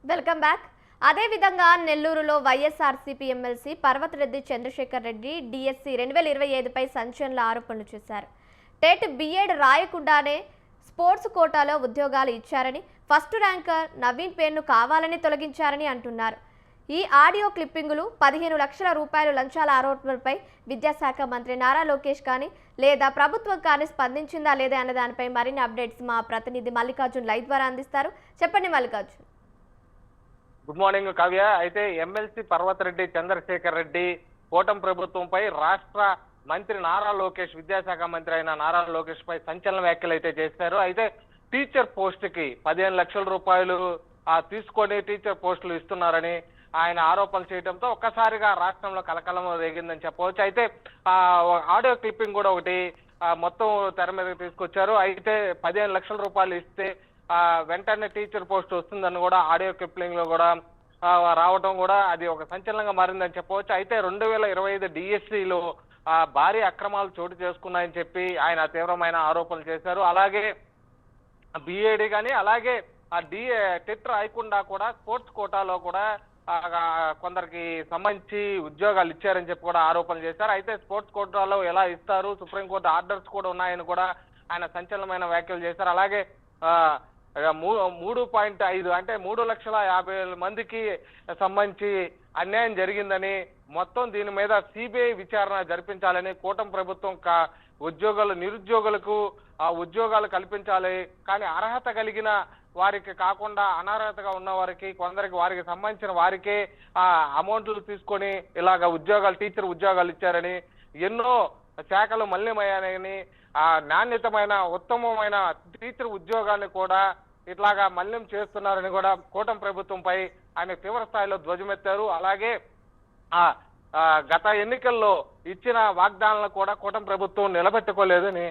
Welcome back. అదేవిధంగా నెల్లూరులో YSRCP MLC Parvathareddy Chandrasekhar Reddy DSC 2025పై సంచలన ఆరోపణలు చేశారు. టెట్ బిఎడ్ రాయకుండానే స్పోర్ట్స్ కోటాలో ఉద్యోగాలు ఇచ్చారని, ఫస్ట్ ర్యాంకర్ నవీన్ పేరును కావాలని తొలగించారని అంటున్నారు. ఈ ఆడియో క్లిప్పింగులు 15 లక్షల రూపాయలు లంచాల ఆరోపణలపై విద్యాశాఖ మంత్రి నారా లోకేష్ కానీ లేదా ప్రభుత్వం కానీ స్పందించిందా లేదా అన్న దానిపై మరిన్ని అప్డేట్స్ మా ప్రతినిధి మల్లికార్జున్ లైవ్ ద్వారా అందిస్తారు. చెప్పండి మల్లికార్జున్. Good morning Kavya. అయితే ఎమ్మెల్సీ పర్వతరెడ్డి చంద్రశేఖర్ రెడ్డి కూటమి ప్రభుత్వంపై రాష్ట్ర మంత్రి నారా లోకేష్, విద్యాశాఖ మంత్రి అయిన నారా లోకేష్ పై సంచలన వ్యాఖ్యలు అయితే చేశారు. అయితే టీచర్ పోస్ట్ కి 15 లక్షల రూపాయలు తీసుకొని టీచర్ పోస్టులు ఇస్తున్నారని ఆయన ఆరోపణలు చేయడంతో ఒక్కసారిగా రాష్ట్రంలో కలకలం రేగిందని చెప్పవచ్చు. అయితే ఆడియో క్లిప్పింగ్ కూడా ఒకటి మొత్తం తెర మీదకి తీసుకొచ్చారు. అయితే 15 లక్షల రూపాయలు ఇస్తే వెంటనే టీచర్ పోస్ట్ వస్తుందని కూడా ఆడియో క్లిప్పింగ్ లో కూడా రావడం కూడా అది ఒక సంచలనంగా మారిందని చెప్పవచ్చు. అయితే 2025 డిఎస్సిలో భారీ అక్రమాలు చోటు చేసుకున్నాయని చెప్పి ఆయన తీవ్రమైన ఆరోపణలు చేశారు. అలాగే బిఏడి కానీ అలాగే టెట్ రాయకుండా కూడా స్పోర్ట్స్ కోటాలో కూడా కొందరికి సంబంధించి ఉద్యోగాలు ఇచ్చారని చెప్పి కూడా ఆరోపణలు చేశారు. అయితే స్పోర్ట్స్ కోటాలో ఎలా ఇస్తారు, సుప్రీంకోర్టు ఆర్డర్స్ కూడా ఉన్నాయని కూడా ఆయన సంచలనమైన వ్యాఖ్యలు చేశారు. అలాగే 3.5 అంటే 3,50,000 మందికి సంబంధించి అన్యాయం జరిగిందని, మొత్తం దీని మీద సిబిఐ విచారణ జరిపించాలని కూటమి ప్రభుత్వం నిరుద్యోగులకు ఉద్యోగాలు కల్పించాలి, కానీ అర్హత కలిగిన వారికి కాకుండా అనర్హతగా ఉన్న వారికి కొందరికి వారికి సంబంధించిన వారికే అమౌంట్లు తీసుకొని ఇలాగ టీచర్ ఉద్యోగాలు ఇచ్చారని, ఎన్నో శాఖలు మలినమయ్యాయని, నాణ్యతమైన ఉత్తమమైన టీచర్ ఉద్యోగాన్ని కూడా ఇట్లాగా మలినం చేస్తున్నారని కూడా కూటమి ప్రభుత్వంపై ఆయన తీవ్ర స్థాయిలో ధ్వజమెత్తారు. అలాగే గత ఎన్నికల్లో ఇచ్చిన వాగ్దానాలను కూడా కూటమి ప్రభుత్వం నిలబెట్టుకోలేదని,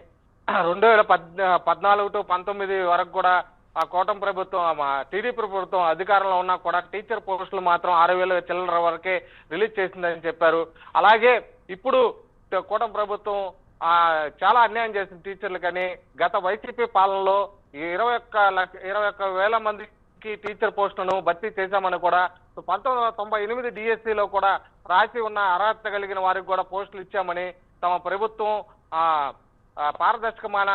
2014 to 19 వరకు కూడా ఆ కూటమి ప్రభుత్వం టీడీపీ ప్రభుత్వం అధికారంలో ఉన్నా కూడా టీచర్ పోస్టులు మాత్రం 6,000 చిల్లర వరకే రిలీజ్ చేసిందని చెప్పారు. అలాగే ఇప్పుడు కూటమి ప్రభుత్వం చాలా అన్యాయం చేసిన టీచర్లు కానీ గత వైసీపీ పాలనలో 21,000 మందికి టీచర్ పోస్టులను భర్తీ చేశామని కూడా 1998 డిఎస్సిలో కూడా రాసి ఉన్న అర్హత కలిగిన వారికి కూడా పోస్టులు ఇచ్చామని, తమ ప్రభుత్వం పారదర్శకమైన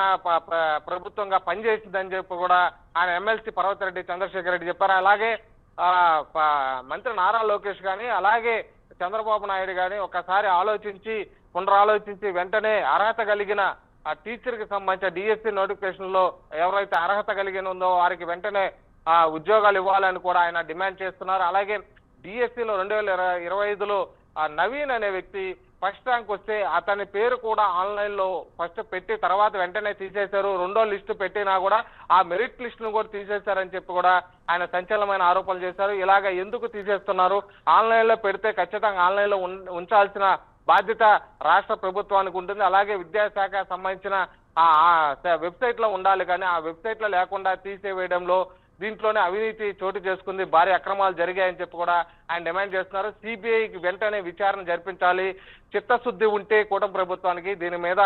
ప్రభుత్వంగా పనిచేసిందని చెప్పి కూడా ఆయన ఎమ్మెల్సీ పర్వతరెడ్డి చంద్రశేఖర్ రెడ్డి చెప్పారు. అలాగే మంత్రి నారా లోకేష్ కానీ అలాగే చంద్రబాబు నాయుడు కానీ ఒకసారి పునరాలోచించి వెంటనే అర్హత కలిగిన టీచర్ కి సంబంధించిన డిఎస్సి నోటిఫికేషన్ లో ఎవరైతే అర్హత కలిగి ఉందో వారికి వెంటనే ఉద్యోగాలు ఇవ్వాలని కూడా ఆయన డిమాండ్ చేస్తున్నారు. అలాగే డిఎస్సిలో 2025లో నవీన్ అనే వ్యక్తి ఫస్ట్ ర్యాంక్ వస్తే అతని పేరు కూడా ఆన్లైన్ లో ఫస్ట్ పెట్టి తర్వాత వెంటనే తీసేశారు. రెండో లిస్టు పెట్టినా కూడా ఆ మెరిట్ లిస్ట్ ను కూడా తీసేశారని చెప్పి కూడా ఆయన సంచలనమైన ఆరోపణలు చేశారు. ఇలాగ ఎందుకు తీసేస్తున్నారు, ఆన్లైన్ లో పెడితే ఖచ్చితంగా ఆన్లైన్ లో ఉంచాల్సిన బాధ్యత రాష్ట్ర ప్రభుత్వానికి ఉంటుంది. అలాగే విద్యాశాఖ సంబంధించిన వెబ్సైట్ లో ఉండాలి, కానీ ఆ వెబ్సైట్ లో లేకుండా తీసేవేయడంలో దీంట్లోనే అవినీతి చోటు చేసుకుంది, భారీ అక్రమాలు జరిగాయని చెప్పి కూడా ఆయన డిమాండ్ చేస్తున్నారు. సిబిఐకి వెంటనే విచారణ జరిపించాలి, చిత్తశుద్ధి ఉంటే కూటమి ప్రభుత్వానికి దీని మీద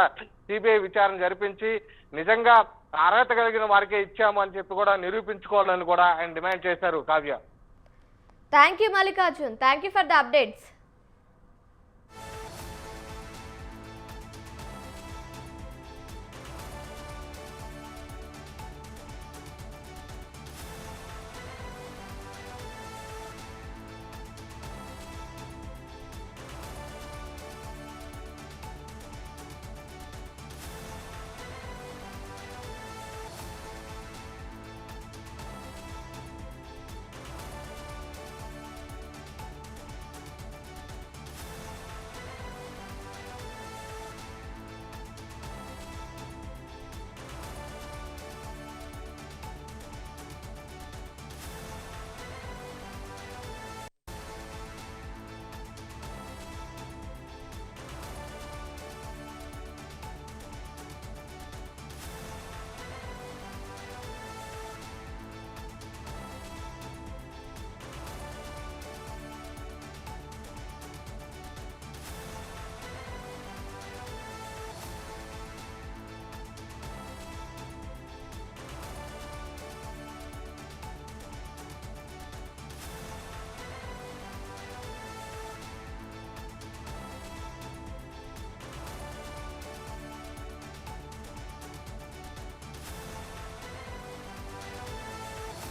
సిబిఐ విచారణ జరిపించి నిజంగా అర్హత కలిగిన వారికే ఇచ్చాము అని చెప్పి కూడా నిరూపించుకోవాలని కూడా ఆయన డిమాండ్ చేశారు. Kavya. Thank you Mallikarjun, thank you for the updates.